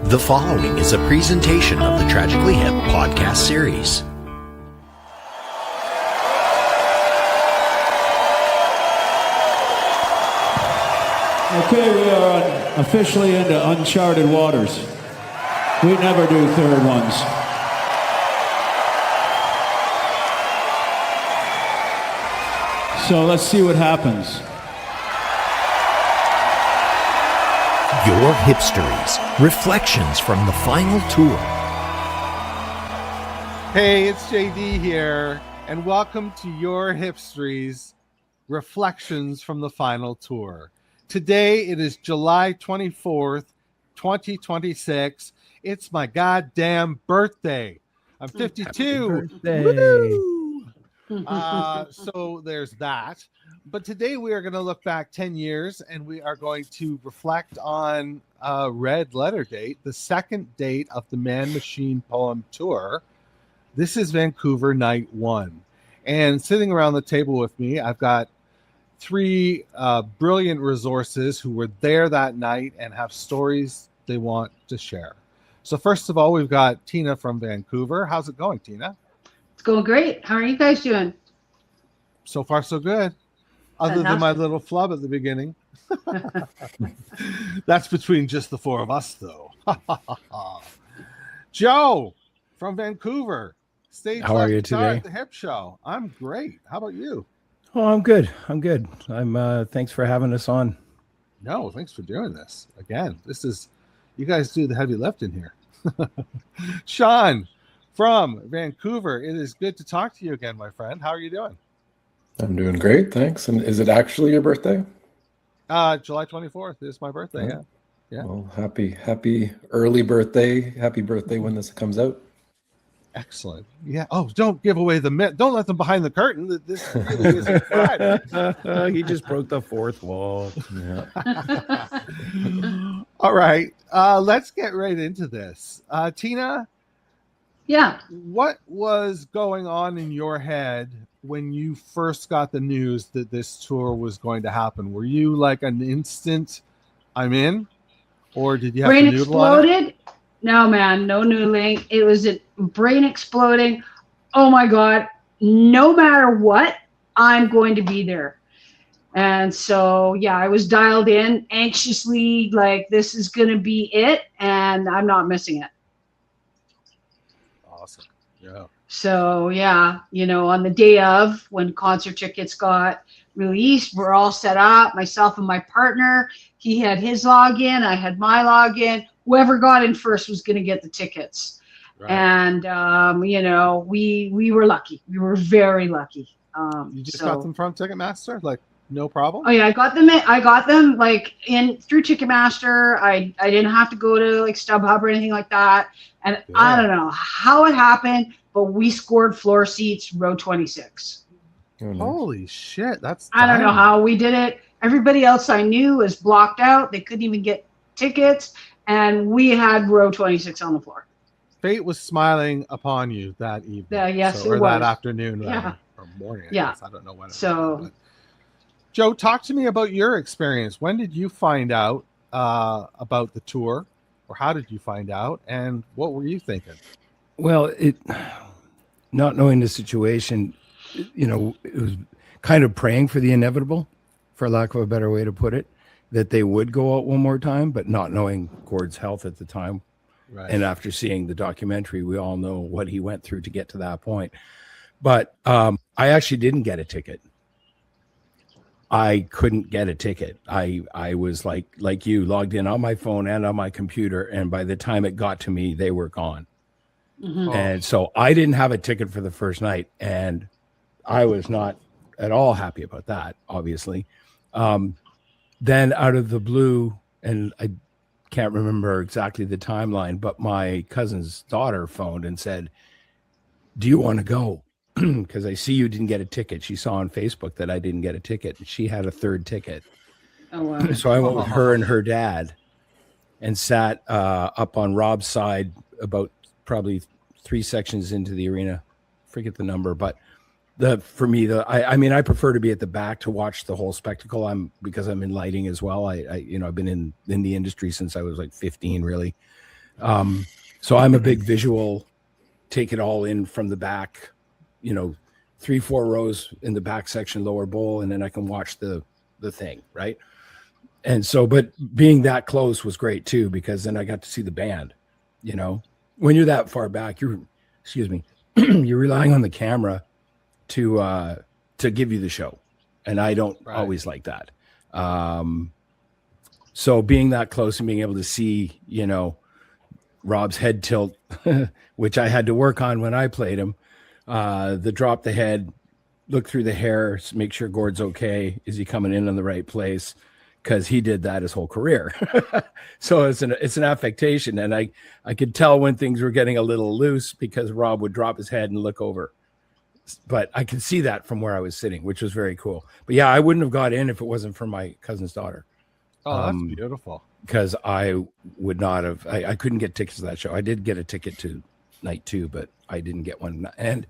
The following is a presentation of the Tragically Hip podcast series. Okay, we are officially into uncharted waters. We never do third ones. So let's see what happens. Your Hipstories, reflections from the final tour. Hey, it's JD here, and welcome to Your Hipstories, reflections from the final tour. Today, it is July 24th, 2026. It's my goddamn birthday. I'm 52. Woo! So there's that. But today we are going to look back 10 years and we are going to reflect on Red Letter Date, the second date of the Man Machine Poem Tour. This is Vancouver Night 1. And sitting around the table with me, I've got three brilliant resources who were there that night and have stories they want to share. So first of all, we've got Tina from Vancouver. How's it going, Tina? It's going great. How are you guys doing? So far, so good. Other than my little flub at the beginning. That's between just the four of us, though. Joe from Vancouver. Stage How are you today? At the Hip Show. I'm great. How about you? Oh, I'm good. I'm thanks for having us on. No, thanks for doing this. Again, you guys do the heavy lifting here. Shaun from Vancouver. It is good to talk to you again, my friend. How are you doing? I'm doing great, thanks. And is it actually your birthday? July 24th is my birthday, yeah. Well, happy early birthday. Happy birthday when this comes out. Excellent. Yeah. Oh, don't give away the myth. Don't let them behind the curtain. This really isn't Friday. He just broke the fourth wall. Yeah. All right. Let's get right into this. Tina? Yeah. What was going on in your head when you first got the news that this tour was going to happen? Were you like an instant, I'm in? Or did you have brain to noodle on it? exploded? No, man, no noodling. It was a brain exploding. Oh my God. No matter what, I'm going to be there. And so, yeah, I was dialed in anxiously, like this is going to be it. And I'm not missing it. Awesome. Yeah. So, yeah, on the day of when concert tickets got released, we're all set up, myself and my partner. He had his login. I had my login. Whoever got in first was going to get the tickets. Right. And, we were lucky. We were very lucky. You just got them from Ticketmaster? Like, no problem? Oh, yeah, I got them like through Ticketmaster. I didn't have to go to like StubHub or anything like that. And yeah. I don't know how it happened, but we scored floor seats, row 26. Oh, nice. Holy shit. I don't know how we did it. Everybody else I knew was blocked out. They couldn't even get tickets. And we had row 26 on the floor. Fate was smiling upon you that evening. Yes, or it was. that afternoon. Yeah. Or morning. Yeah. I don't know when. So, Joe, talk to me about your experience. When did you find out about the tour? Or how did you find out? And what were you thinking? Well, not knowing the situation, it was kind of praying for the inevitable, for lack of a better way to put it, that they would go out one more time, but not knowing Gord's health at the time. Right. And after seeing the documentary, we all know what he went through to get to that point. But I actually didn't get a ticket. I couldn't get a ticket. I was like you, logged in on my phone and on my computer, and by the time it got to me, they were gone. Mm-hmm. And so I didn't have a ticket for the first night, and I was not at all happy about that, obviously. Then out of the blue, and I can't remember exactly the timeline, but my cousin's daughter phoned and said, "Do you want to go? Because I see you didn't get a ticket." She saw on Facebook that I didn't get a ticket. She had a third ticket. Oh, wow. So I went with her and her dad and sat up on Rob's side about probably 3 sections into the arena. Forget the number, but I prefer to be at the back to watch the whole spectacle. Because I'm in lighting as well. I've been in the industry since I was like 15, really. So I'm a big visual, take it all in from the back, 3-4 rows in the back section, lower bowl, and then I can watch the thing, right? And so, but being that close was great too, because then I got to see the band. When you're that far back, you're relying on the camera to give you the show, and I don't always like that. So being that close and being able to see, Rob's head tilt, which I had to work on when I played him, the drop the head, look through the hair, make sure Gord's okay. Is he coming in the right place? Because he did that his whole career. So it's an affectation. And I could tell when things were getting a little loose because Rob would drop his head and look over. But I could see that from where I was sitting, which was very cool. But yeah, I wouldn't have got in if it wasn't for my cousin's daughter. Oh, that's beautiful. Because I would not have, I couldn't get tickets to that show. I did get a ticket to night 2, but I didn't get one. And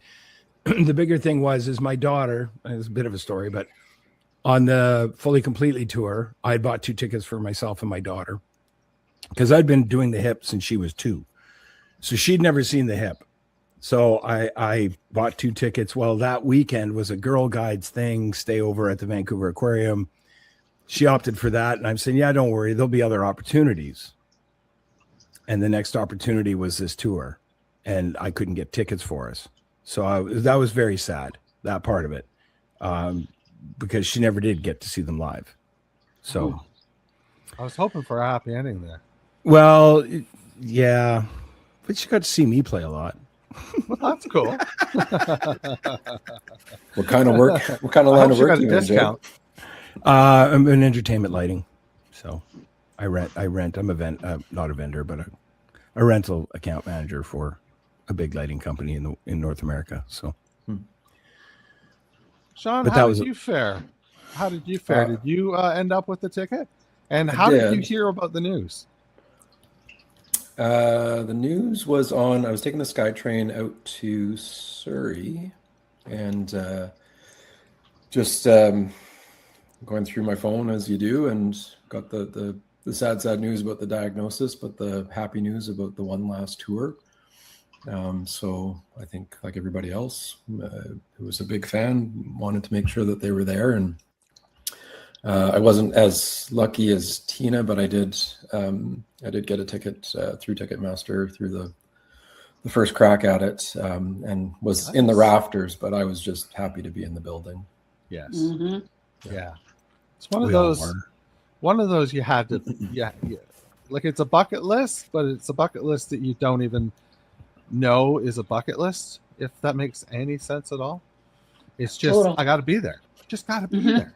the bigger thing is my daughter, it's a bit of a story, but on the Fully Completely tour, I had bought 2 tickets for myself and my daughter because I'd been doing the Hip since she was 2. So she'd never seen the Hip. So I bought 2 tickets. Well, that weekend was a Girl Guides thing, stay over at the Vancouver Aquarium. She opted for that. And I'm saying, yeah, don't worry. There'll be other opportunities. And the next opportunity was this tour. And I couldn't get tickets for us. So that was very sad, that part of it. Because she never did get to see them live. So I was hoping for a happy ending there. Well, yeah. But she got to see me play a lot. Well, that's cool. What kind of work? What kind of line of work? Got a discount. I'm in entertainment lighting, so I rent. I'm not a vendor, but a rental account manager for a big lighting company in North America. So, Shaun, how did you fare? How did you fare? Did you end up with the ticket? And how did you hear about the news? The news was on. I was taking the SkyTrain out to Surrey, and just going through my phone as you do, and got the sad news about the diagnosis, but the happy news about the one last tour. So I think, like everybody else who was a big fan, wanted to make sure that they were there. And I wasn't as lucky as Tina, but I did get a ticket through Ticketmaster through the first crack at it, and was in the rafters, but I was just happy to be in the building. Yes. Mm-hmm. Yeah. It's one of those you had to, yeah. Like, it's a bucket list, but it's a bucket list that you don't even know is a bucket list, if that makes any sense at all. It's just, I got to be there. Just got to be there.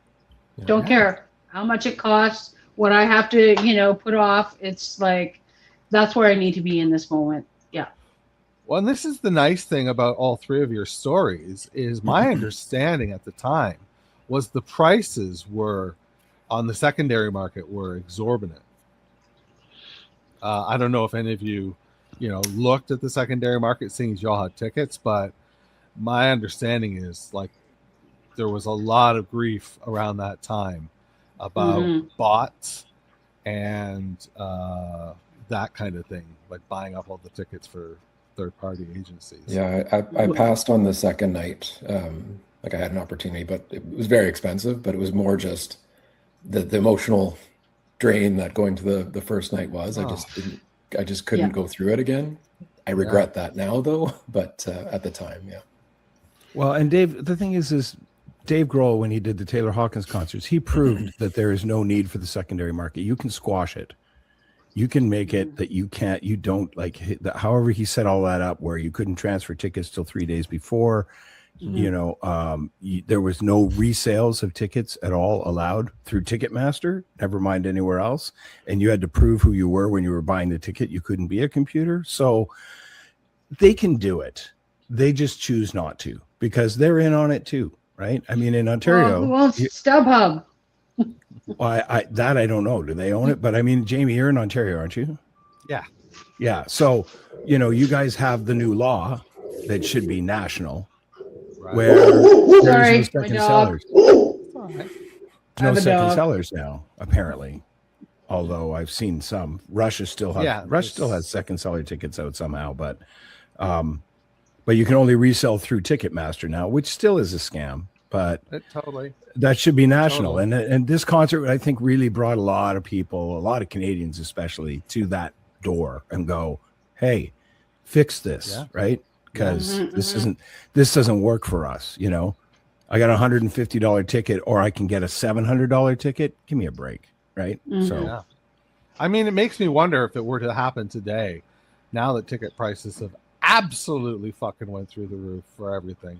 Yeah. Don't care how much it costs, what I have to, put off. It's like, that's where I need to be in this moment. Yeah. Well, and this is the nice thing about all 3 of your stories is my understanding at the time was the prices were on the secondary market were exorbitant. I don't know if any of you, looked at the secondary market, seeing as y'all had tickets, but my understanding is like there was a lot of grief around that time about bots and that kind of thing, like buying up all the tickets for third-party agencies. Yeah, I passed on the second night. Like I had an opportunity, but it was very expensive. But it was more just the emotional drain that going to the first night was. I just couldn't go through it again. I regret that now, though. But at the time, yeah. Well, and Dave, the thing is Dave Grohl, when he did the Taylor Hawkins concerts, he proved that there is no need for the secondary market. You can squash it. You can make it that you don't however he set all that up, where you couldn't transfer tickets till 3 days before. There was no resales of tickets at all allowed through Ticketmaster, never mind anywhere else. And you had to prove who you were when you were buying the ticket. You couldn't be a computer. So they can do it. They just choose not to because they're in on it too, right? I mean, in Ontario. Well, StubHub. Well, I don't know. Do they own it? But I mean, Jamie, you're in Ontario, aren't you? Yeah. Yeah. So, you guys have the new law that should be national. Where there's no second sellers. No second sellers now, apparently, although I've seen some. Rush still has second seller tickets out somehow, but you can only resell through Ticketmaster now, which still is a scam. But that should be national. And this concert, I think, really brought a lot of people, a lot of Canadians especially, to that door and go, hey, fix this, right? Because this doesn't work for us. You know, I got a $150 ticket, or I can get a $700 ticket. Give me a break, right? So, I mean, it makes me wonder if it were to happen today, now that ticket prices have absolutely fucking went through the roof for everything,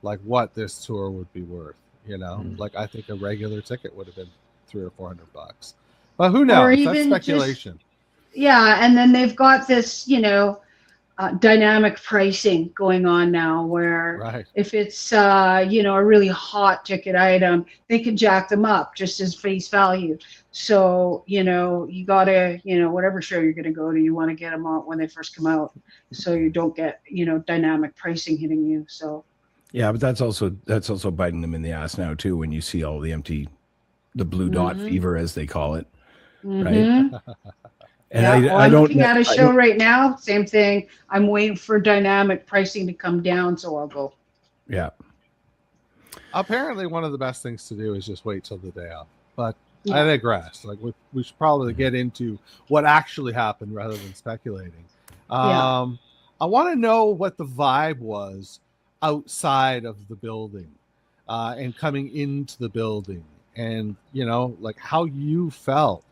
like what this tour would be worth. You know, like I think a regular ticket would have been $300 or $400, but who knows? Or even that's speculation. And then they've got this, you know, dynamic pricing going on now, where if it's you know, a really hot ticket item, they can jack them up just as face value. So, you know, you gotta, you know, whatever show you're gonna go to, you want to get them out when they first come out, so you don't get, you know, dynamic pricing hitting you. So yeah, but that's also biting them in the ass now too, when you see all the blue dot fever, as they call it, right? And I'm looking at a show right now, same thing. I'm waiting for dynamic pricing to come down, so I'll go. Yeah. Apparently, one of the best things to do is just wait till the day off. But I digress. Like we should probably get into what actually happened rather than speculating. I want to know what the vibe was outside of the building and coming into the building, and you know, like how you felt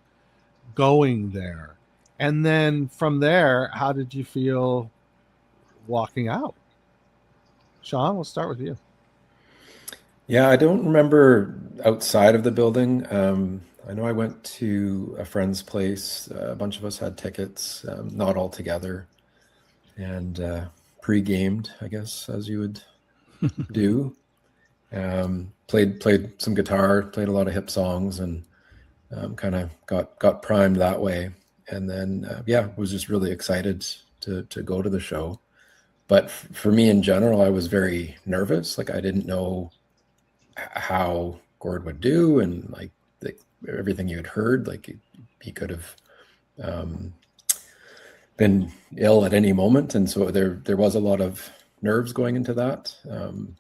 going there. And then from there, how did you feel walking out? Shaun, we'll start with you. Yeah, I don't remember outside of the building. I know I went to a friend's place. A bunch of us had tickets, not all together, and pre-gamed, I guess, as you would do. Played some guitar, played a lot of hip songs, and kind of got primed that way. And then, was just really excited to go to the show. But for me in general, I was very nervous. Like I didn't know how Gord would do, and like everything you had heard, like he could have been ill at any moment. And so there was a lot of nerves going into that.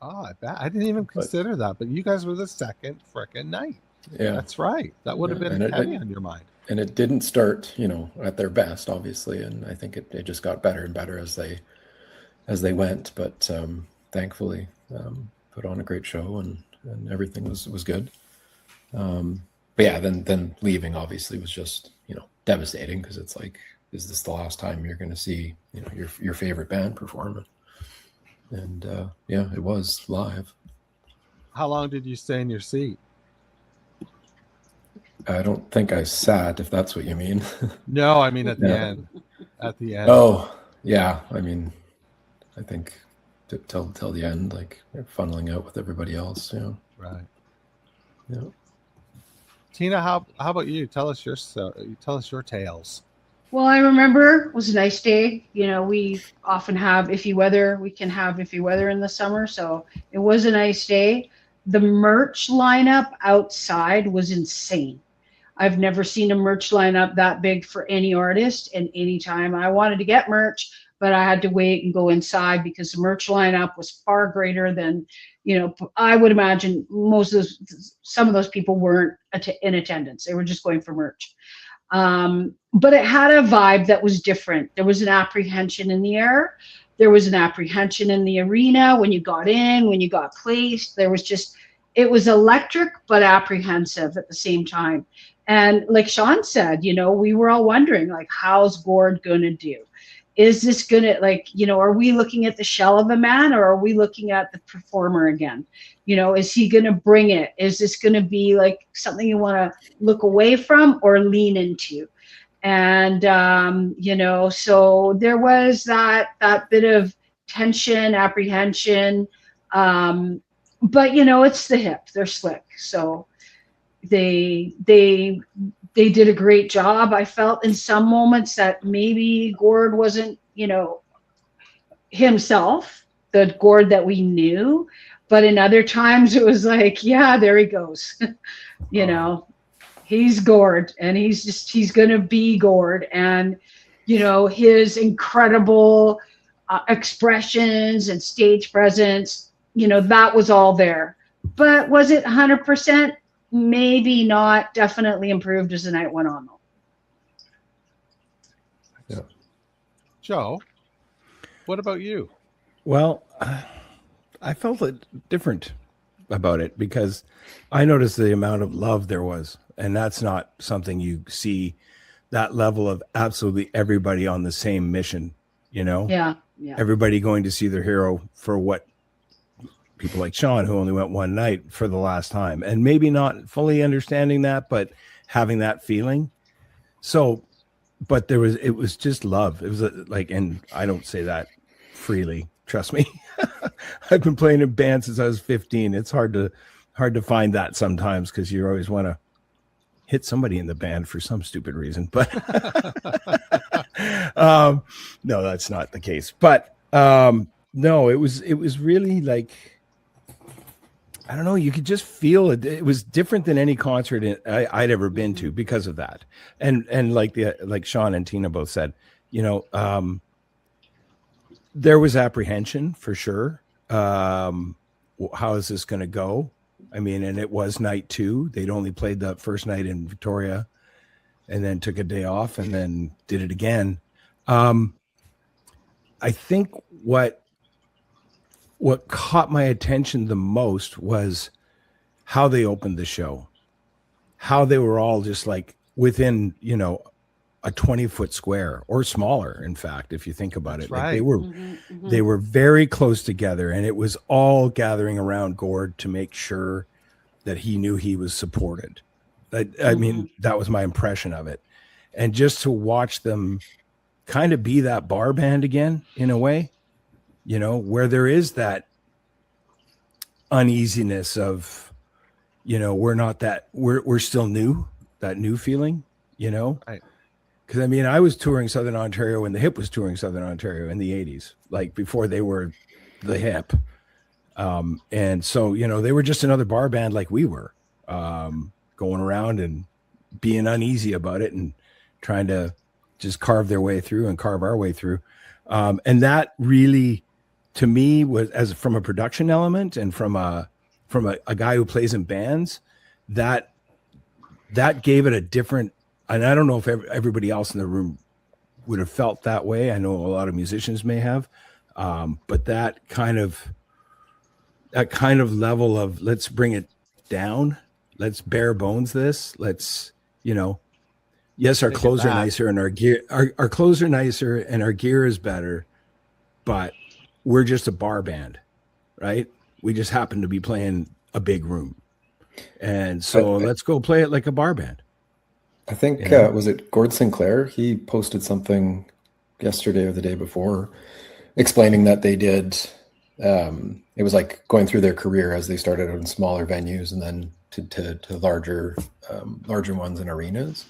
I bet. I didn't even consider that, but you guys were the second frickin' night. Yeah, that's right. That would have been heavy on your mind. And it didn't start, you know, at their best, obviously. And I think it just got better and better as they went. But thankfully, put on a great show, and everything was good. But yeah, then leaving obviously was just, you know, devastating, because it's like, is this the last time you're going to see, you know, your favorite band perform? And it was live. How long did you stay in your seat? I don't think I sat, if that's what you mean. No, I mean at the end. At the end. Oh, yeah. I mean, I think till the end, like funneling out with everybody else. Yeah. Right. Yeah. Tina, how about you? Tell us your tales. Well, I remember it was a nice day. You know, we often have iffy weather. We can have iffy weather in the summer, so it was a nice day. The merch lineup outside was insane. I've never seen a merch lineup that big for any artist. And anytime I wanted to get merch, but I had to wait and go inside, because the merch lineup was far greater than, you know, I would imagine some of those people weren't in attendance. They were just going for merch. But it had a vibe that was different. There was an apprehension in the air. There was an apprehension in the arena when you got in, when you got placed. It was electric but apprehensive at the same time. And like Shaun said, you know, we were all wondering, like, how's Gord going to do? Is this going to, like, you know, are we looking at the shell of a man, or are we looking at the performer again? You know, is he going to bring it? Is this going to be like something you want to look away from or lean into? And, you know, so there was that bit of tension, apprehension. But, you know, it's the Hip. They're slick. So they did a great job. I felt in some moments that maybe Gord wasn't, you know, himself, the Gord that we knew. But in other times it was like, yeah, there he goes. You know, he's Gord, and he's going to be Gord. And, you know, his incredible expressions and stage presence, you know, that was all there. But was it 100%? Maybe not. Definitely improved as the night went on, though. Yeah. Joe, what about you? Well, I felt it different about it because I noticed the amount of love there was, and that's not something you see, that level of absolutely everybody on the same mission, you know? Yeah. Everybody going to see their hero for what people like Shaun, who only went one night for the last time, and maybe not fully understanding that, but having that feeling. So, but it was just love. It was and I don't say that freely. Trust me. I've been playing in bands since I was 15. It's hard to find that sometimes because you always want to hit somebody in the band for some stupid reason. But no, that's not the case. But no, it was really like, I don't know. You could just feel it. It was different than any concert I'd ever been to because of that. And like Shaun and Tina both said, you know, there was apprehension for sure. How is this going to go? I mean, and it was night 2. They'd only played the first night in Victoria and then took a day off and then did it again. I think what caught my attention the most was how they opened the show, how they were all just like within, you know, a 20-foot square or smaller. In fact, if you think about it, That's like right. they were very close together, and it was all gathering around Gord to make sure that he knew he was supported. I mean, that was my impression of it. And just to watch them kind of be that bar band again, in a way, you know, where there is that uneasiness of, you know, we're still new, that new feeling, you know? Right. Because I mean, I was touring Southern Ontario when the Hip was touring Southern Ontario in the 80s, like before they were the Hip. And so, you know, they were just another bar band like we were, going around and being uneasy about it and trying to just carve our way through. And that really, to me, was, as from a production element and from a guy who plays in bands, that gave it a different. And I don't know if everybody else in the room would have felt that way. I know a lot of musicians may have, but that kind of level of, let's bring it down, let's bare bones this, let's, you know, yes, our clothes are nicer and our gear, our clothes are nicer and our gear is better, but we're just a bar band, right? We just happen to be playing a big room, and so let's go play it like a bar band. I think, was it Gord Sinclair? He posted something yesterday or the day before explaining that they did, it was like going through their career as they started out in smaller venues and then to larger ones in arenas.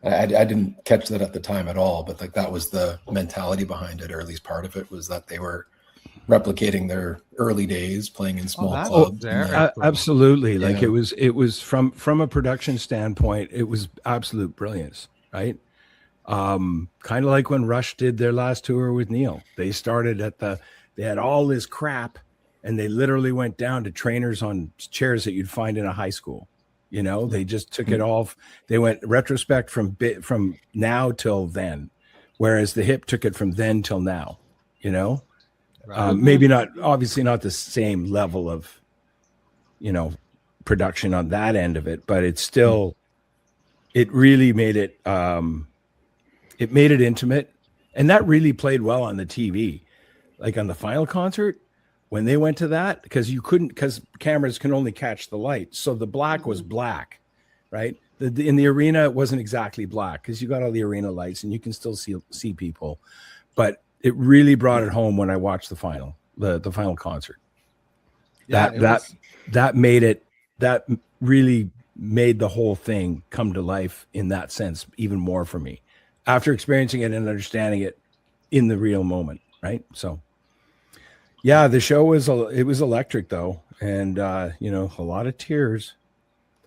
I didn't catch that at the time at all, but like that was the mentality behind it, or at least part of it was that they were replicating their early days playing in small clubs. Absolutely. Yeah. Like it was from a production standpoint, it was absolute brilliance, right? Kind of like when Rush did their last tour with Neil. They started they had all this crap and they literally went down to trainers on chairs that you'd find in a high school. You know, they just took it off. They went retrospect from now till then, whereas the Hip took it from then till now, you know? Right. Maybe not, obviously not the same level of, you know, production on that end of it, but it's still, it really made it intimate, and that really played well on the TV. Like on the final concert, when they went to that, because cameras can only catch the light. So the black was black, right? In the arena, it wasn't exactly black because you got all the arena lights and you can still see people, but it really brought it home when I watched the final concert. Yeah, that really made the whole thing come to life in that sense, even more for me after experiencing it and understanding it in the real moment. Right. So yeah, the show was electric though. And, you know, a lot of tears,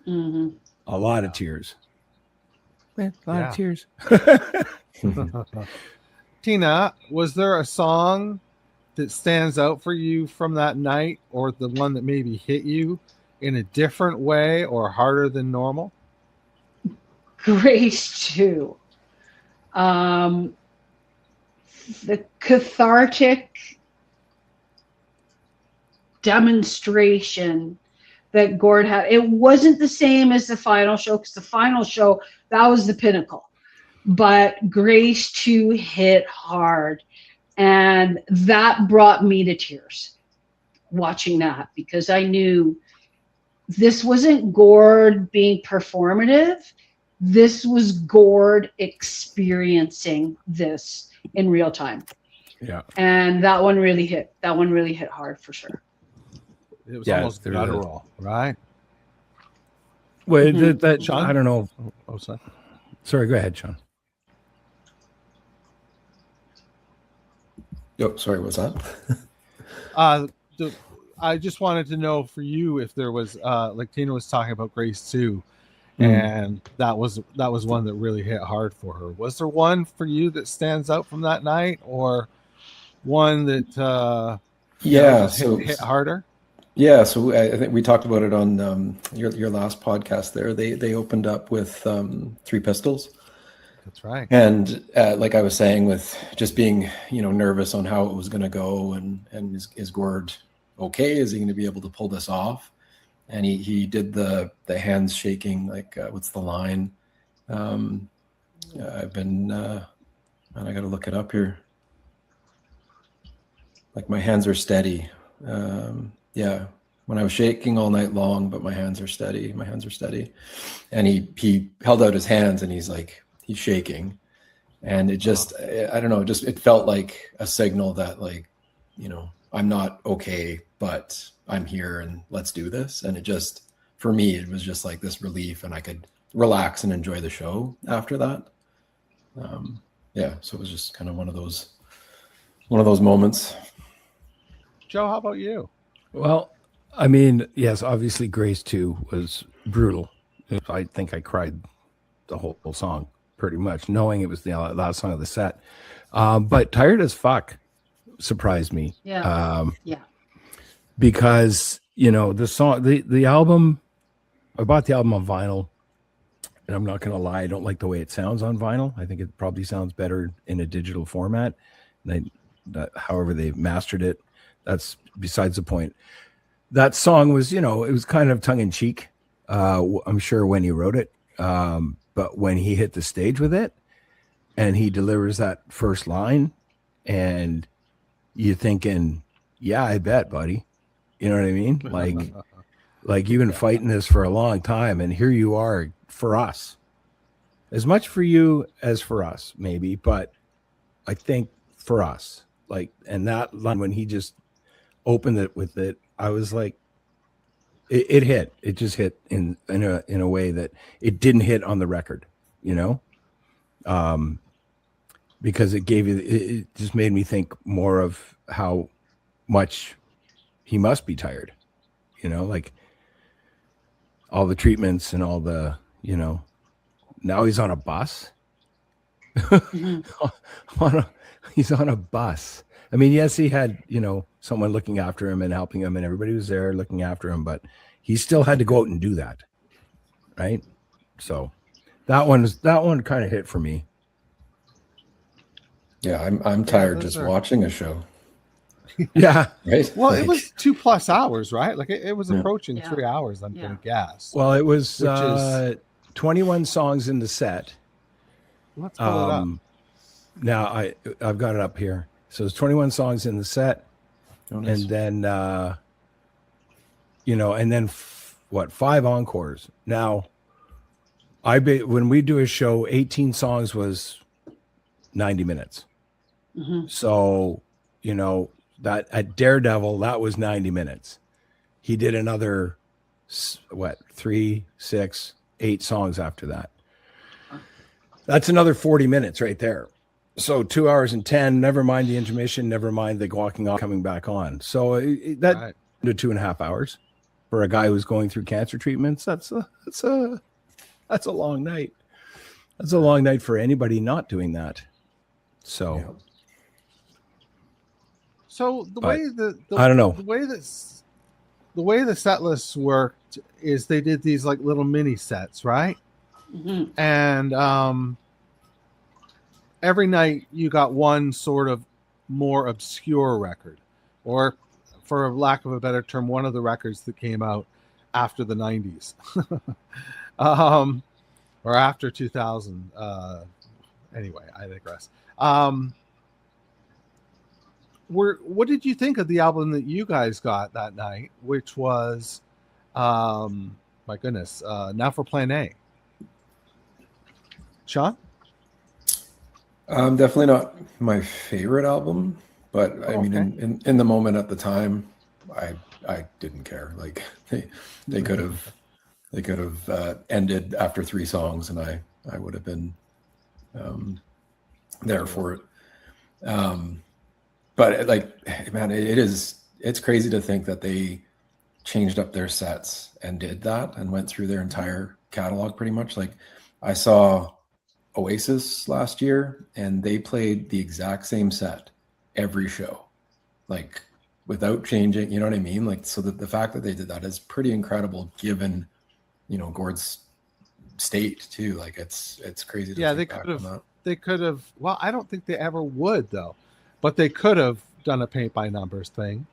a lot of tears. A lot of tears. Tina, was there a song that stands out for you from that night, or the one that maybe hit you in a different way or harder than normal? Grace too. The cathartic demonstration that Gord had. It wasn't the same as the final show, because the final show, that was the pinnacle. But Grace 2 hit hard. And that brought me to tears watching that, because I knew this wasn't Gord being performative. This was Gord experiencing this in real time. Yeah. And that one really hit. That one really hit hard for sure. It was almost guttural, right? Well, that Shaun? I don't know. Oh, sorry. Sorry, go ahead, Shaun. Oh, sorry, what's that? I just wanted to know for you if there was, like Tina was talking about Grace 2, Mm. and that was one that really hit hard for her. Was there one for you that stands out from that night, or one that hit harder? Yeah, so I think we talked about it on your last podcast there. They opened up with Three Pistols. That's right. And like I was saying, with just being, nervous on how it was going to go, and is Gord okay? Is he going to be able to pull this off? And he did the hands shaking, like what's the line? I've been, and I got to look it up here. Like, my hands are steady. Yeah, when I was shaking all night long, but my hands are steady. My hands are steady. And he held out his hands, and he's shaking. And it just, I don't know, it felt like a signal that, like, I'm not okay, but I'm here and let's do this. And it just, for me, it was just like this relief, and I could relax and enjoy the show after that. Yeah, so it was just kind of one of those moments. Joe, how about you? Well, I mean, yes, obviously Grace 2 was brutal. I think I cried the whole song pretty much, knowing it was the last song of the set. But Tired as Fuck surprised me. Yeah. Because, the song, the album, I bought the album on vinyl, and I'm not going to lie, I don't like the way it sounds on vinyl. I think it probably sounds better in a digital format. However they mastered it, that's besides the point. That song was, it was kind of tongue in cheek. I'm sure when he wrote it, but when he hit the stage with it, and he delivers that first line, and you're thinking, yeah, I bet, buddy. You know what I mean? Like you've been fighting this for a long time, and here you are for us. As much for you as for us, maybe, but I think for us. And that line, when he just opened it with it, I was like, it hit. It just hit in a way that it didn't hit on the record, because it just made me think more of how much he must be tired, like all the treatments and all the, now he's on a bus. Mm-hmm. He's on a bus. I mean, yes, he had, someone looking after him and helping him, and everybody was there looking after him, but he still had to go out and do that. Right. So that one kind of hit for me. Yeah. I'm tired just watching a show. Yeah. Right. Well, it was 2+ hours, right? Like it was approaching 3 hours, I'm going to guess. Well, it was 21 songs in the set. Let's pull it up. Now I've got it up here. So it's 21 songs in the set. Oh, nice. And then, and then 5 encores. Now, when we do a show, 18 songs was 90 minutes. Mm-hmm. So, that at Daredevil, that was 90 minutes. He did another, 3, 6, 8 songs after that. That's another 40 minutes right there. So 2 hours and 10, never mind the intermission, never mind the walking off, coming back on. So that to 2.5 hours for a guy who's going through cancer treatments. That's a long night. That's a long night for anybody not doing that. So, Yeah. So the But way I don't know. the way the set lists worked is they did these like little mini sets, right? Mhm. And every night you got one sort of more obscure record, or for lack of a better term, one of the records that came out after the 90s. Or after 2000. Anyway, I digress. What did you think of the album that you guys got that night, which was, my goodness, Now for Plan A? Shaun? Definitely not my favorite album, but I mean, in the moment at the time, I didn't care. Like they could have ended after 3 songs, and I would have been there for it. But like, man, it's crazy to think that they changed up their sets and did that and went through their entire catalog pretty much. Like I saw Oasis last year, and they played the exact same set every show, like without changing, you know what I mean? Like, so that the fact that they did that is pretty incredible given, Gord's state too. Like it's crazy to think back on that. They could have, well, I don't think they ever would though, but they could have done a paint by numbers thing.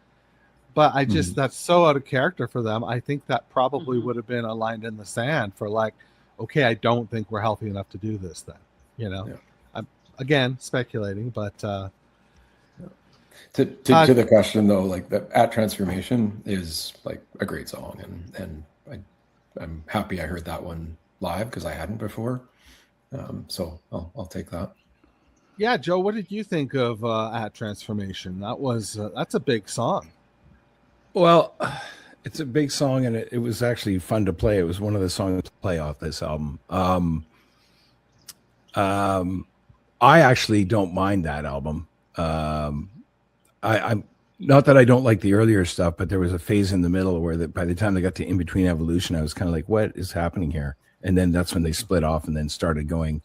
But I just, that's so out of character for them. I think that probably would have been a line in the sand for like, okay, I don't think we're healthy enough to do this then, Yeah. I'm, again, speculating, but to the question though, like the At Transformation is like a great song, and I'm happy I heard that one live because I hadn't before. So I'll take that. Yeah, Joe, what did you think of At Transformation? That's a big song. Well, it's a big song, and it was actually fun to play. It was one of the songs to play off this album. I actually don't mind that album. I'm not that I don't like the earlier stuff, but there was a phase in the middle where by the time they got to In Between Evolution, I was kind of like, what is happening here? And then that's when they split off and then started going,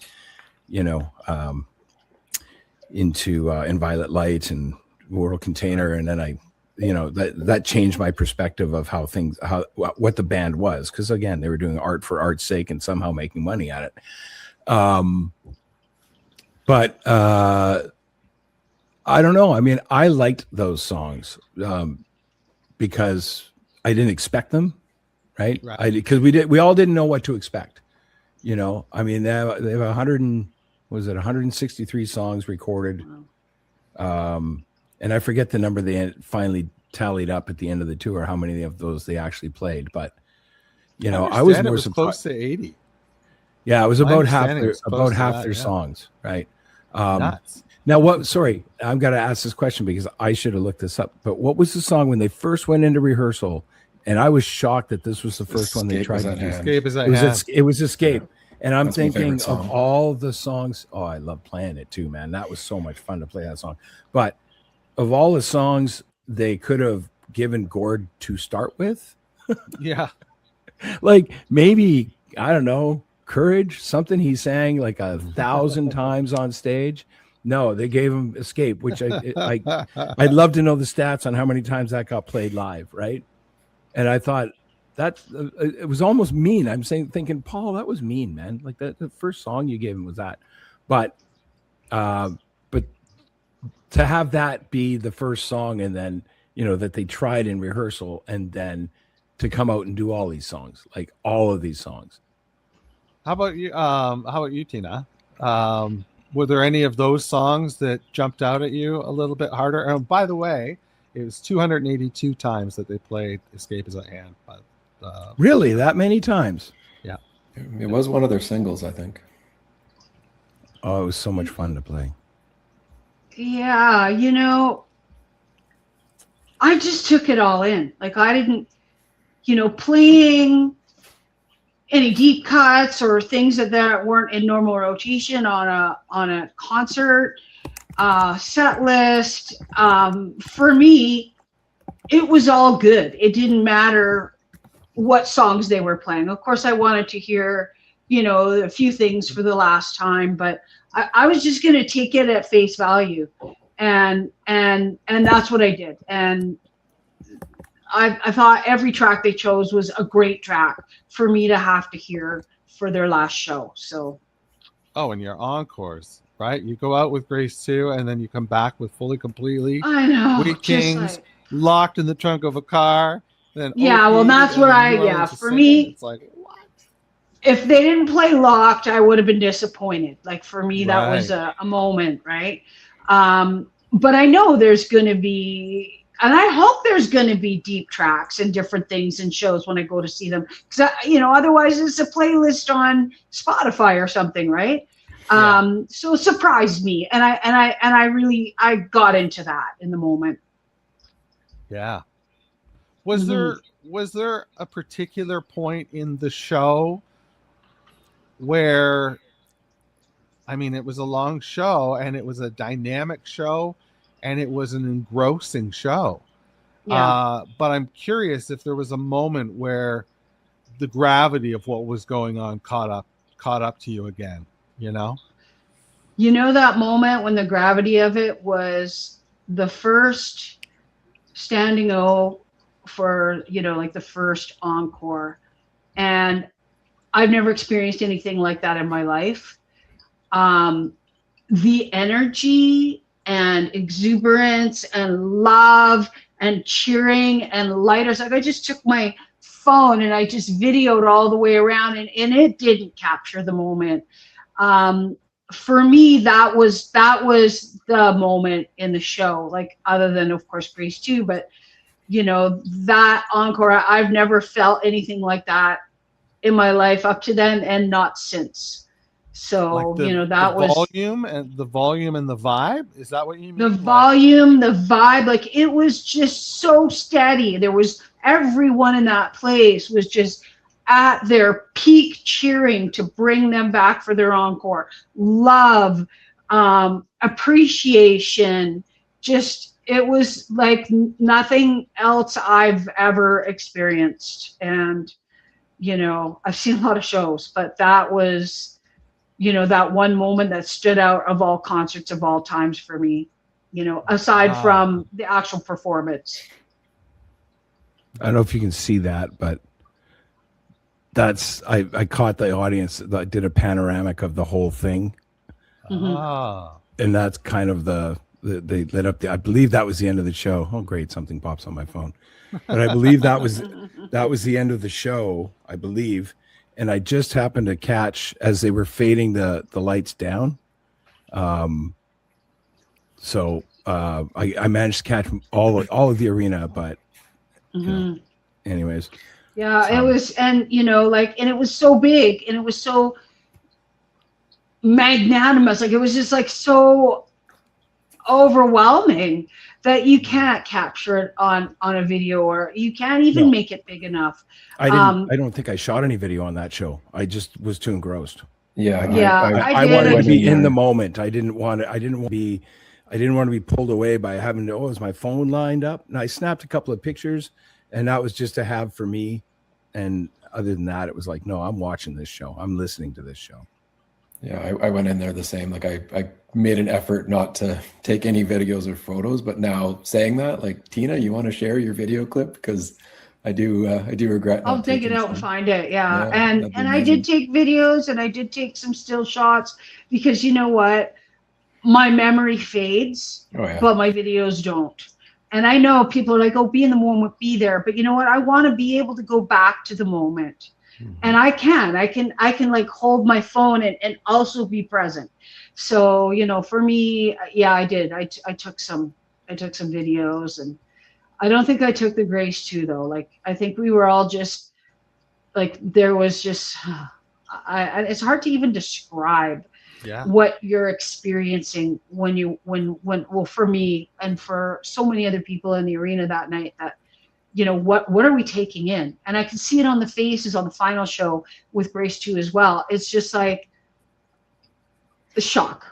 into In Violet Light and World Container. And then that changed my perspective of what the band was. Cause again, they were doing art for art's sake and somehow making money at it. But I don't know. I mean, I liked those songs because I didn't expect them. Right. Because we all didn't know what to expect. I mean, they have 163 songs recorded. And I forget the number they finally tallied up at the end of the tour, how many of those they actually played. But, I was more surprised. Close to 80. Yeah, it was about half their songs, right? Nuts. Now, sorry, I've got to ask this question because I should have looked this up. But what was the song when they first went into rehearsal? And I was shocked that this was the first one they tried to do. Escape is at hand. It was Escape. And I'm That's thinking of all the songs. Oh, I love playing it too, man. That was so much fun to play that song. But of all the songs they could have given Gord to start with, yeah, like maybe, I don't know, Courage, something he sang like 1,000 times on stage. No, they gave him Escape, which I'd love to know the stats on how many times that got played live, right? And I thought it was almost mean. I'm thinking, Paul, that was mean, man. Like the first song you gave him was that, but to have that be the first song, and then that they tried in rehearsal, and then to come out and do all these songs, like all of these songs. How about you? How about you, Tina? Were there any of those songs that jumped out at you a little bit harder? And by the way, it was 282 times that they played Escape is at Hand. But, really? That many times? Yeah. It was one of their singles, I think. Oh, it was so much fun to play. Yeah, I just took it all in. Like I didn't, playing any deep cuts or things that weren't in normal rotation on a concert set list. For me, it was all good. It didn't matter what songs they were playing. Of course, I wanted to hear a few things for the last time, but I was just going to take it at face value. And that's what I did. And I thought every track they chose was a great track for me to have to hear for their last show. So. Oh, and your encores, right? You go out with Grace 2, and then you come back with Fully Completely. I know. We Kings, Locked in the Trunk of a Car. Then yeah, well, that's what for me, it's like, what? If they didn't play Locked, I would have been disappointed. Like, for me, that was a moment, right? But I know there's going to be, and I hope there's going to be deep tracks and different things and shows when I go to see them. Because, otherwise it's a playlist on Spotify or something, right? Yeah. So it surprised me. And I got into that in the moment. Yeah. Was there a particular point in the show where, I mean, it was a long show and it was a dynamic show and it was an engrossing show. Yeah. But I'm curious if there was a moment where the gravity of what was going on caught up to you again, that moment when the gravity of it was the first standing O for, like the first encore. And I've never experienced anything like that in my life. The energy and exuberance and love and cheering and lighters. Like, I just took my phone and I just videoed all the way around, and it didn't capture the moment. For me, that was the moment in the show, like, other than, of course, Grace 2, but that encore, I've never felt anything like that in my life up to then, and not since. So, like that was volume and the vibe. Is that what you mean? The volume, the vibe, like, it was just so steady. There was, everyone in that place was just at their peak cheering to bring them back for their encore. Love, appreciation, just, it was like nothing else I've ever experienced. And, I've seen a lot of shows, but that was, that one moment that stood out of all concerts of all times for me, aside from the actual performance. I don't know if you can see that, but I caught the audience. I did a panoramic of the whole thing. And that's kind of they lit up I believe that was the end of the show. Oh, great. Something pops on my phone. But I believe that was the end of the show, I believe. And I just happened to catch as they were fading the lights down. So I managed to catch all of the arena, but anyways. Yeah, it was, and and it was so big and it was so magnanimous. Like, it was just like so overwhelming that you can't capture it on a video, or you can't even make it big enough. I don't think I shot any video on that show. I just was too engrossed. Yeah. I wanted to be in the moment. I didn't want to be pulled away by having to, is my phone lined up? And I snapped a couple of pictures, and that was just to have for me. And other than that, it was like, no, I'm watching this show. I'm listening to this show. Yeah, I went in there the same. Like, I made an effort not to take any videos or photos, but now saying that, like, Tina, you want to share your video clip? Because I do regret. I'll take it out and find it. Yeah. And I did take videos, and I did take some still shots, because you know what? My memory fades, but my videos don't. And I know people are like, oh, be in the moment, be there. But you know what? I want to be able to go back to the moment. And I can like hold my phone and also be present. So, for me, yeah, I did. I took some videos, and I don't think I took the Grace 2 though. Like, I think we were all just like, there was just, it's hard to even describe what you're experiencing when well, for me and for so many other people in the arena that night, that, what are we taking in? And I can see it on the faces on the final show with Grace 2 as well. It's just like the shock.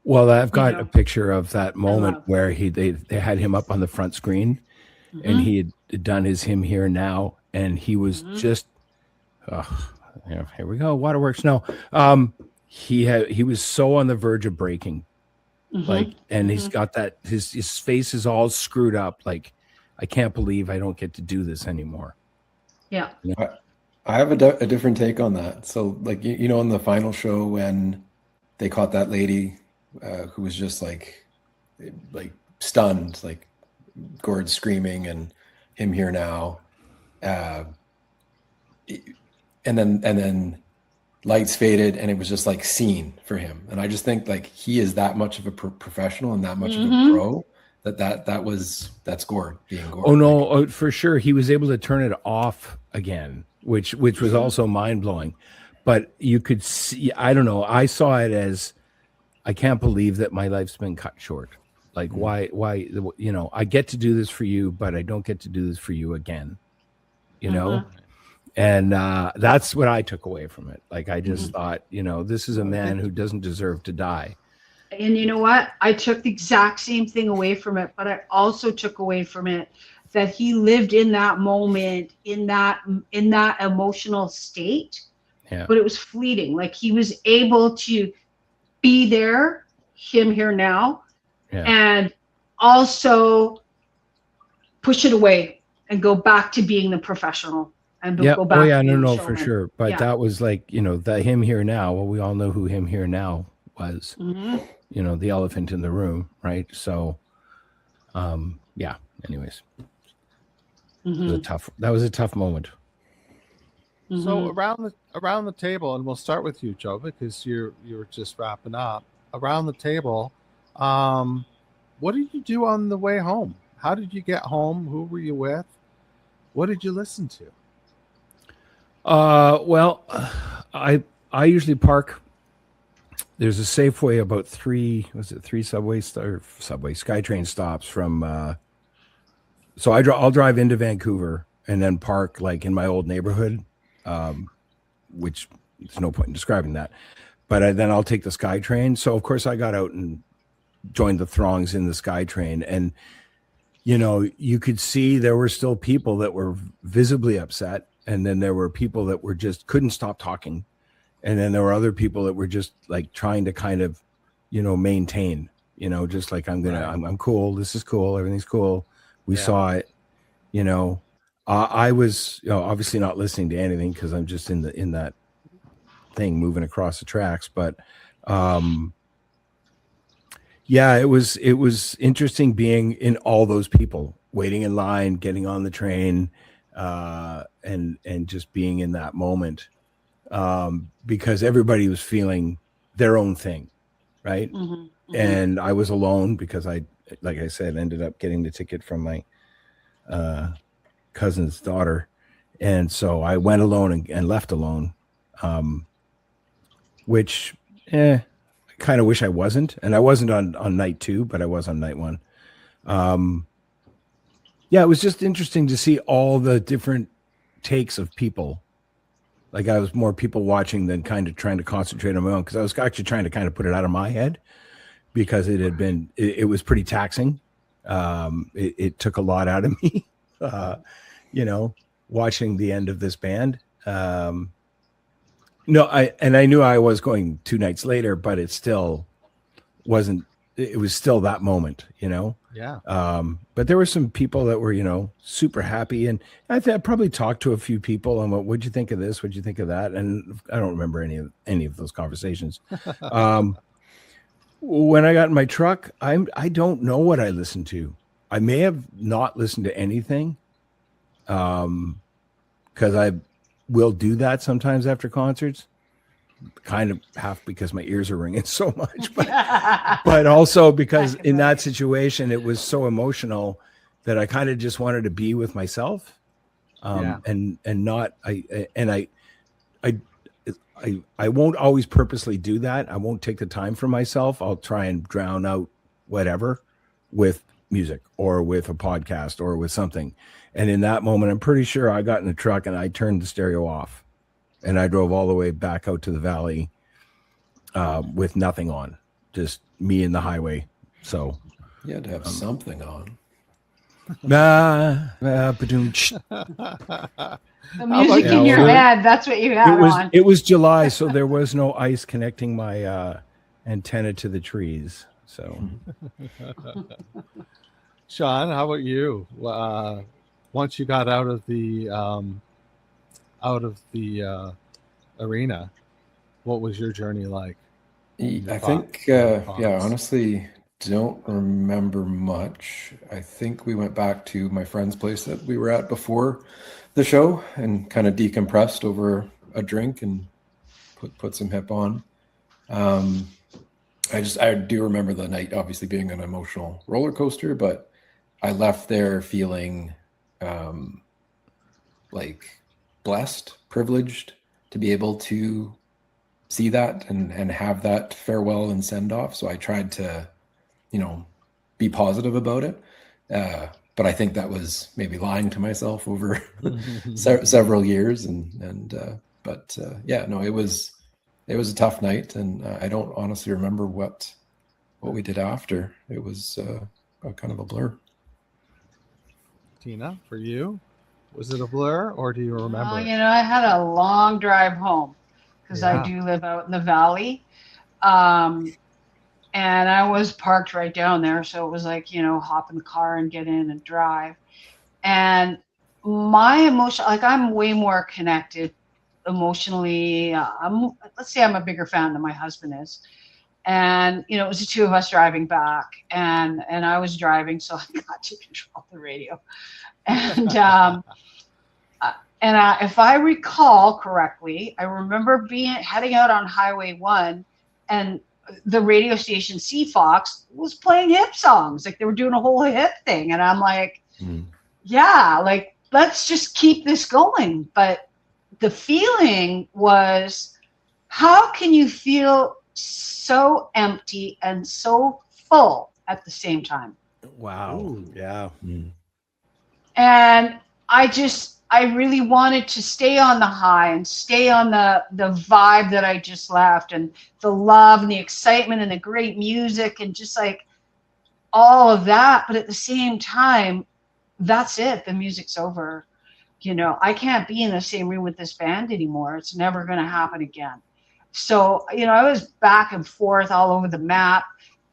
Well, I've got a picture of that moment where they had him up on the front screen, and he had done his Him Here Now, and he was just here we go. Waterworks. No, he was so on the verge of breaking, he's got that, his face is all screwed up. Like, I can't believe I don't get to do this anymore. Yeah. I have a different take on that. So, like, you know, in the final show when they caught that lady who was just like stunned, like Gord screaming and him here now, and then lights faded and it was just like scene for him. And I just think like he is that much of a professional and that much of a pro that's Gord being Gord. Oh no, for sure. He was able to turn it off again, which was also mind blowing. But you could see, I don't know, I saw it as, I can't believe that my life's been cut short. Like, why, you know, I get to do this for you, but I don't get to do this for you again, you know? And that's what I took away from it. Like, I just thought, you know, this is a man who doesn't deserve to die. And you know what? I took the exact same thing away from it, but I also took away from it that he lived in that moment, in that emotional state. Yeah. But it was fleeting. Like, he was able to be there, him here now, and also push it away and go back to being the professional. And go back to being no, showman. for sure. But that was like, you know, the him here now. Well, we all know who him here now was. You know, the elephant in the room, right? So, yeah. Anyways, that was a tough moment. So around the table, and we'll start with you, Joe, because you're just wrapping up. Around the table, what did you do on the way home? How did you get home? Who were you with? What did you listen to? Well, I usually park. There's a Safeway about three subway SkyTrain stops from. So I'll drive into Vancouver and then park like in my old neighborhood, which there's no point in describing that. But then I'll take the SkyTrain. So of course I got out and joined the throngs in the SkyTrain, and you know, you could see there were still people that were visibly upset, and then there were people that were just couldn't stop talking. And then there were other people that were just like trying to kind of, you know, maintain, you know, just like I'm cool. This is cool. Everything's cool. We saw it, you know. I was, you know, obviously not listening to anything because I'm just in that thing moving across the tracks. But yeah, it was interesting being in all those people waiting in line, getting on the train, and just being in that moment. Because everybody was feeling their own thing, right? And I was alone because I, like I said, ended up getting the ticket from my cousin's daughter, and so I went alone and left alone, which I kind of wish I wasn't. And I wasn't on night 2, but I was on night 1. Yeah, it was just interesting to see all the different takes of people. Like, I was more people watching than kind of trying to concentrate on my own, because I was actually trying to kind of put it out of my head, because it was pretty taxing. It took a lot out of me, you know, watching the end of this band. I knew I was going 2 nights later, but it still wasn't, it was still that moment, you know? Yeah. But there were some people that were, you know, super happy. And I probably talked to a few people and what'd you think of this? What'd you think of that? And I don't remember any of those conversations. When I got in my truck, I don't know what I listened to. I may have not listened to anything. Because I will do that sometimes after concerts. Kind of half because my ears are ringing so much, but also because in that situation it was so emotional that I kind of just wanted to be with myself, and not I won't always purposely do that. I won't take the time for myself. I'll try and drown out whatever with music or with a podcast or with something. And in that moment, I'm pretty sure I got in the truck and I turned the stereo off. And I drove all the way back out to the valley with nothing on, just me and the highway. So you had to have something on. Ba-doom-tsh. The music you? in your head, that's what you had on. It was July, so there was no ice connecting my antenna to the trees. So Shaun, how about you? Once you got out of the arena, what was your journey like? I think, honestly, don't remember much. I think we went back to my friend's place that we were at before the show and kind of decompressed over a drink and put some hip on. I do remember the night obviously being an emotional roller coaster, but I left there feeling like blessed, privileged to be able to see that and have that farewell and send off. So I tried to, be positive about it. But I think that was maybe lying to myself over several years. It was a tough night, and I don't honestly remember what we did after. It was kind of a blur. Tina, for you, was it a blur, or do you remember? I had a long drive home because I do live out in the valley. And I was parked right down there. So it was like, hop in the car and get in and drive. And my emotion, like I'm way more connected emotionally. Let's say I'm a bigger fan than my husband is. And, it was the two of us driving back and I was driving, so I got to control the radio. And, if I recall correctly, I remember heading out on Highway 1 and the radio station CFox was playing hip songs. Like they were doing a whole hip thing. And I'm like, like, let's just keep this going. But the feeling was, how can you feel so empty and so full at the same time? wow. Ooh. Yeah. And I really wanted to stay on the high and stay on the vibe that I just left, and the love and the excitement and the great music and just like all of that. But at the same time, that's it. The music's over. I can't be in the same room with this band anymore. It's never going to happen again. So, I was back and forth all over the map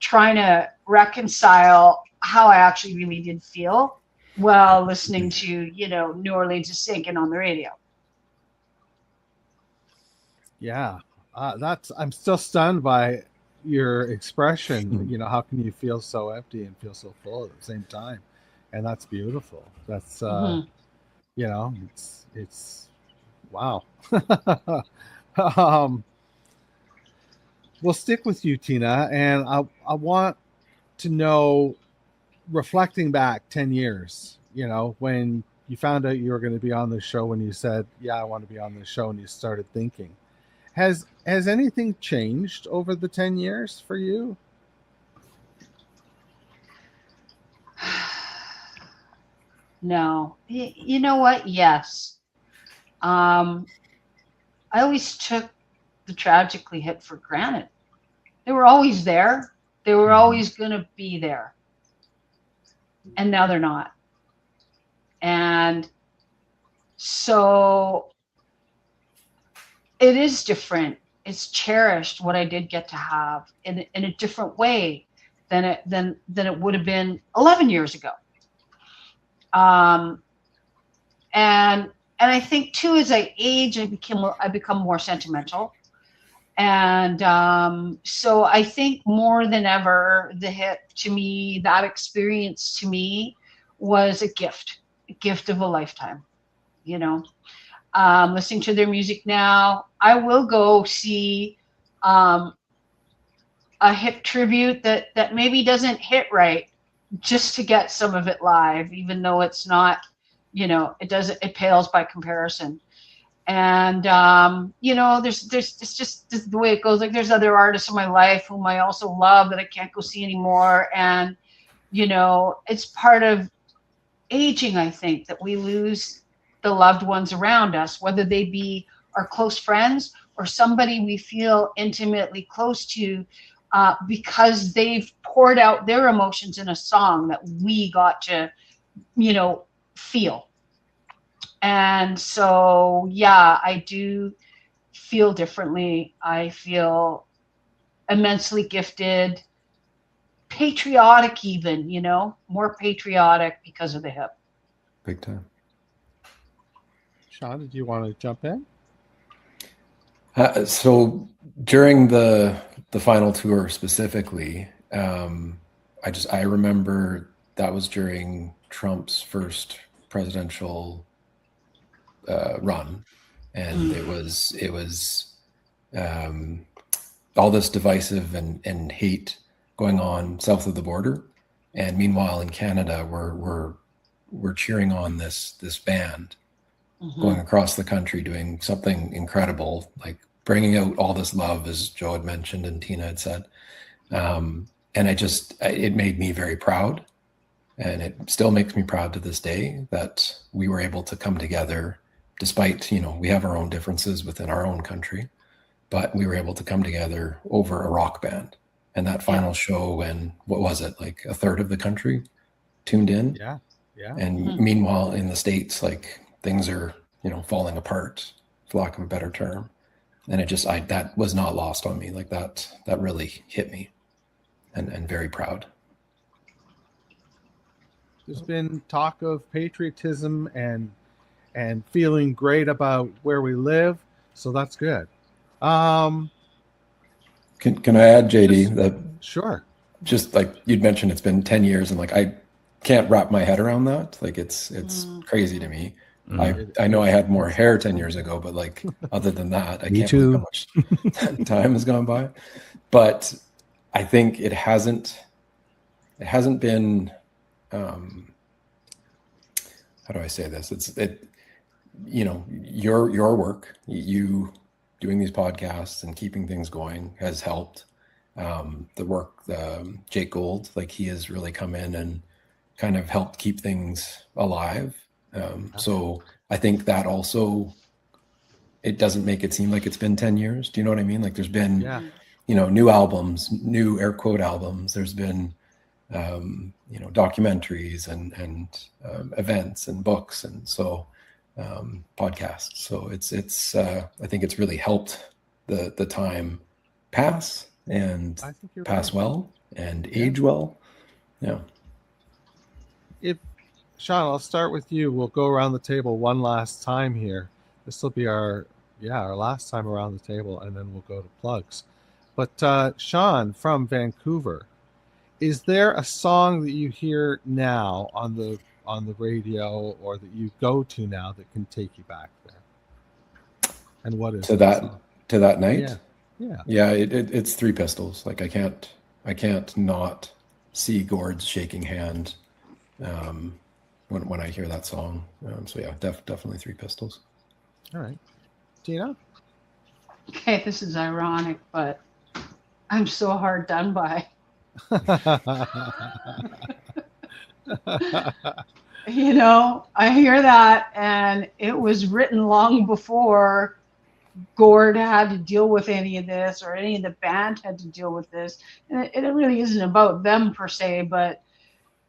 trying to reconcile how I actually really did feel while listening to, New Orleans is Sinking on the radio. Yeah, I'm still stunned by your expression. How can you feel so empty and feel so full at the same time? And that's beautiful. That's it's wow. We'll stick with you, Tina, and I want to know, reflecting back 10 years, when you found out you were going to be on the show, when you said, I want to be on the show, and you started thinking, has anything changed over the 10 years for you? No. You know what? Yes. I always took the Tragically Hip for granted. They were always there. They were always going to be there. And now they're not. And so it is different. It's cherished what I did get to have in a different way than it would have been 11 years ago. And I think too, as I age, I become more sentimental. And so I think more than ever, the hip to me, that experience to me was a gift of a lifetime. Listening to their music now, I will go see a hip tribute that maybe doesn't hit right, just to get some of it live, even though it's not, it pales by comparison. And, it's just the way it goes. Like there's other artists in my life whom I also love that I can't go see anymore. And, it's part of aging, I think, that we lose the loved ones around us, whether they be our close friends or somebody we feel intimately close to, because they've poured out their emotions in a song that we got to, feel. And so, yeah, I do feel differently. I feel immensely gifted, patriotic even, more patriotic because of the hip. Big time. Shaun, did you want to jump in? So during the final tour specifically, I remember that was during Trump's first presidential run, and it was all this divisive and hate going on south of the border, and meanwhile in Canada we're cheering on this band going across the country doing something incredible, like bringing out all this love, as Joe had mentioned and Tina had said, and it made me very proud. And it still makes me proud to this day that we were able to come together, despite, we have our own differences within our own country, but we were able to come together over a rock band. And that final show, when, what was it, like a third of the country tuned in? Yeah. And meanwhile, in the States, like things are, falling apart, for lack of a better term. And that was not lost on me. Like that really hit me, and very proud. There's been talk of patriotism and feeling great about where we live, so that's good. Can I add, JD, that sure? Just like you'd mentioned, it's been 10 years, and like I can't wrap my head around that. Like it's crazy to me. I know I had more hair 10 years ago, but like other than that, I can't believe how much time has gone by. But I think it hasn't been. How do I say this? Your work, you doing these podcasts and keeping things going has helped. The work, Jake Gold, like he has really come in and kind of helped keep things alive. So I think that also, it doesn't make it seem like it's been 10 years. Do you know what I mean? Like there's been, new albums, new air quote albums. There's been, documentaries and events and books, and so podcasts. So it's I think it's really helped the time pass and pass well and age well. Yeah. Shaun, I'll start with you. We'll go around the table one last time here. This will be our last time around the table, and then we'll go to plugs. But Shaun from Vancouver, is there a song that you hear now on the radio or that you go to now that can take you back there? And what is to that night? Yeah. It's Three Pistols. Like I can't not see Gord's shaking hand when I hear that song. So yeah, definitely Three Pistols. All right, Tina. Okay, this is ironic, but I'm so hard done by. I hear that, and it was written long before Gord had to deal with any of this, or any of the band had to deal with this. And it really isn't about them per se, but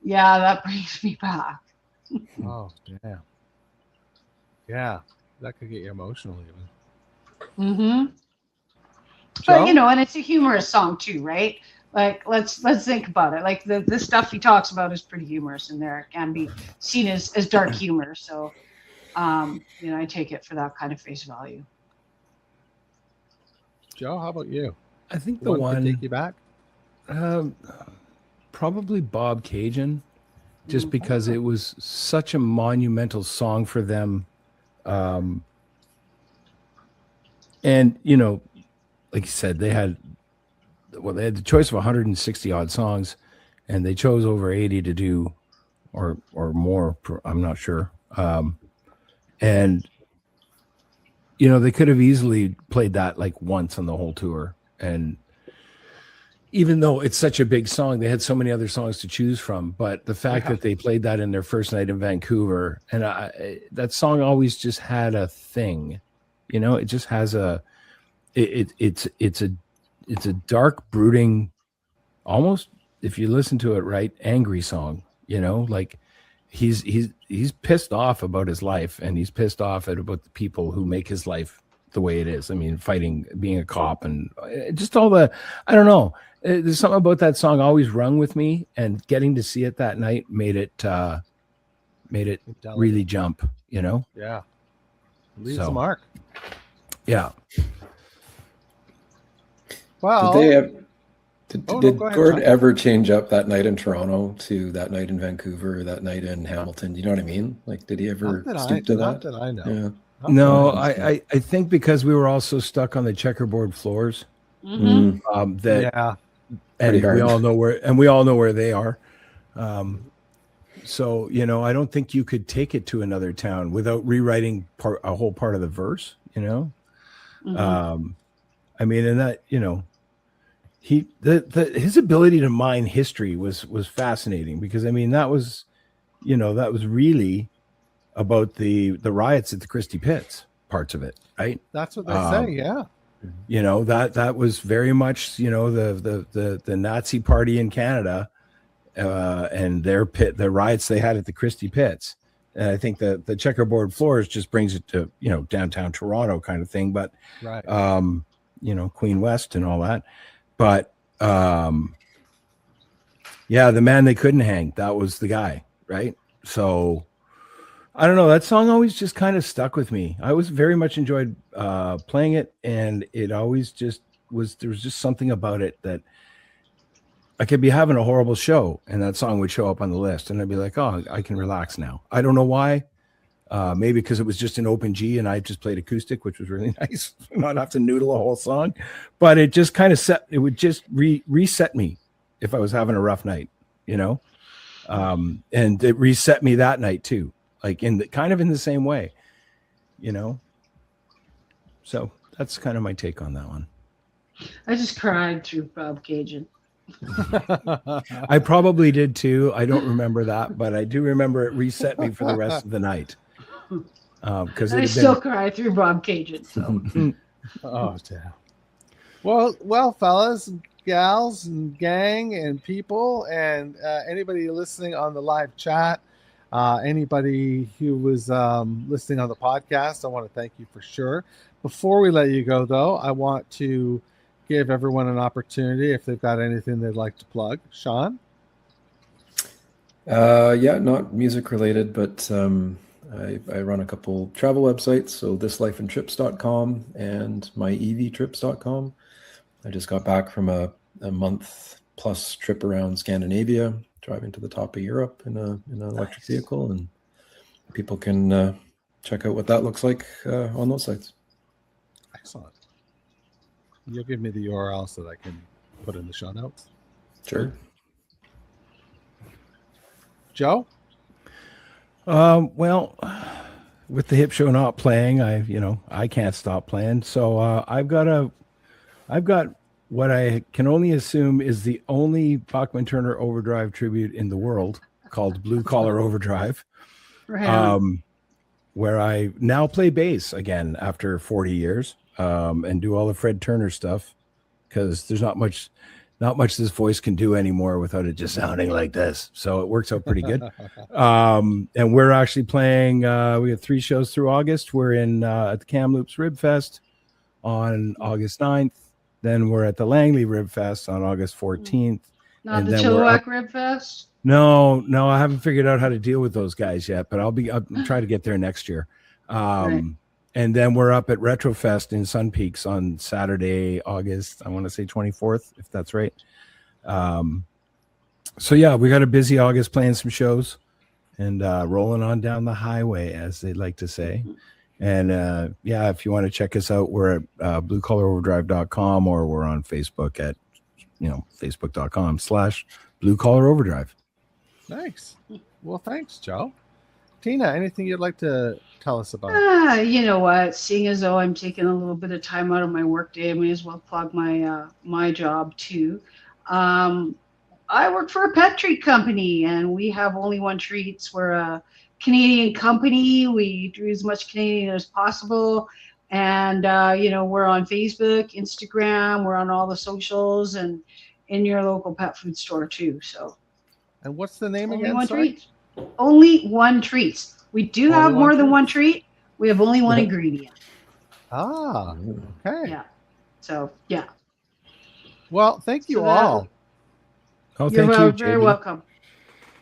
yeah, that brings me back. Oh, yeah, that could get you emotional even. Mm-hmm. But and it's a humorous song too, right? Like let's think about it. Like the stuff he talks about is pretty humorous in there. It can be seen as dark humor. So I take it for that kind of face value. Joe, how about you? I think the one to take you back? Probably Bobcaygeon, just because it was such a monumental song for them. And like you said, they had the choice of 160 odd songs, and they chose over 80 to do, or more. I'm not sure. And they could have easily played that like once on the whole tour. And even though it's such a big song, they had so many other songs to choose from. But the fact that they played that in their first night in Vancouver, and that song always just had a thing. It just has it's a dark, brooding, almost, if you listen to it right, angry song, like, he's pissed off about his life, and he's pissed off about the people who make his life the way it is. I mean, fighting, being a cop, and just all the, I don't know. There's something about that song always rung with me, and getting to see it that night made it really jump, you know? Yeah. Leaves a mark. Yeah. Well, did Gord ever change up that night in Toronto to that night in Vancouver, that night in Hamilton? You know what I mean? Like, did he ever stoop to that? Not that I know. Yeah. No, I think because we were all so stuck on the checkerboard floors, and we all know where they are. So, you know, I don't think you could take it to another town without rewriting a whole part of the verse, you know? I mean, and that, you know, his ability to mine history was fascinating, because I mean, that was really about the riots at the Christie Pits, parts of it, right? That's what they say, yeah. You know, that was very much, you know, the Nazi party in Canada, and the riots they had at the Christie Pits. And I think the checkerboard floors just brings it to, you know, downtown Toronto kind of thing, but right. You know, Queen West and all that. But yeah, the man they couldn't hang, that was the guy, right? So I don't know, that song always just kind of stuck with me. I was very much enjoyed playing it, and it always just was, there was just something about it that I could be having a horrible show and that song would show up on the list, and I'd be like, oh, I can relax now. I don't know why. Maybe because it was just an open G and I just played acoustic, which was really nice. Not have to noodle a whole song, but it just kind of would just reset me if I was having a rough night, you know? And it reset me that night too, like kind of in the same way, you know? So that's kind of my take on that one. I just cried through Bobcaygeon. I probably did too. I don't remember that, but I do remember it reset me for the rest of the night. Because I still cry through Bobcaygeon. So. Oh, damn. Well, fellas, gals, and gang, and people, and anybody listening on the live chat, anybody who was listening on the podcast, I want to thank you for sure. Before we let you go, though, I want to give everyone an opportunity if they've got anything they'd like to plug. Shaun? Yeah, not music related, but I run a couple travel websites, so thislifeandtrips.com and myevtrips.com. I just got back from a month plus trip around Scandinavia, driving to the top of Europe in an electric vehicle, and people can check out what that looks like on those sites. Excellent. You'll give me the URL so that I can put in the show notes. Sure. Joe? Well, with the Hip Show not playing, I can't stop playing. So I've got what I can only assume is the only Bachman Turner Overdrive tribute in the world, called Blue Collar Overdrive, where I now play bass again after 40 years, and do all the Fred Turner stuff, because there's not much this voice can do anymore without it just sounding like this. So it works out pretty good. And we're actually playing, we have 3 shows through August. We're in at the Kamloops Rib Fest on August 9th. Then we're at the Langley Rib Fest on August 14th. Not the Chilliwack Rib Fest? No, I haven't figured out how to deal with those guys yet, but I'll try to get there next year. Right. And then we're up at Retrofest in Sun Peaks on Saturday, August, I want to say 24th, if that's right. So yeah, we got a busy August playing some shows and rolling on down the highway, as they'd like to say. And yeah, if you want to check us out, we're at bluecollaroverdrive.com, or we're on Facebook at, facebook.com/bluecollaroverdrive. Nice. Well, thanks, Joe. Tina, anything you'd like to tell us about? You know what? Seeing as though I'm taking a little bit of time out of my work day, I may as well plug my job too. I work for a pet treat company, and we have Only One Treats. We're a Canadian company. We do as much Canadian as possible. And, we're on Facebook, Instagram. We're on all the socials, and in your local pet food store too. So. And what's the name again? Only One Treats. Only one treat. We do Only have one more than treat. one treat. We have only one ingredient. Ah, okay. Yeah. So, yeah. Well, thank you So that- all. Oh, You're thank you, very JD. welcome.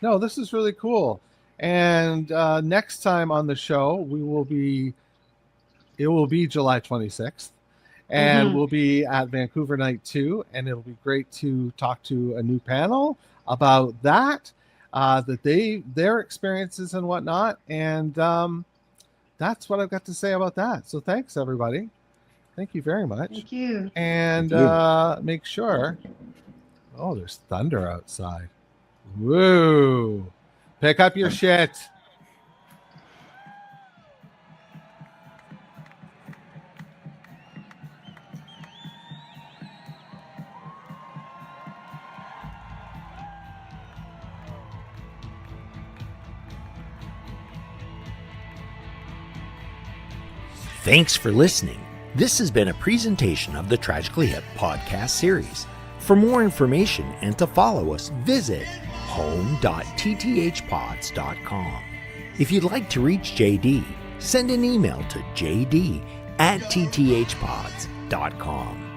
No, this is really cool. And next time on the show, it will be July 26th. And we'll be at Vancouver Night 2. And it'll be great to talk to a new panel about that, their experiences and whatnot. And that's what I've got to say about that. So thanks, everybody. Thank you very much. Thank you. And Thank make sure. Oh, there's thunder outside. Woo! Pick up your shit. Thanks for listening. This has been a presentation of the Tragically Hip podcast series. For more information and to follow us, visit home.tthpods.com. If you'd like to reach JD, send an email to jd@tthpods.com.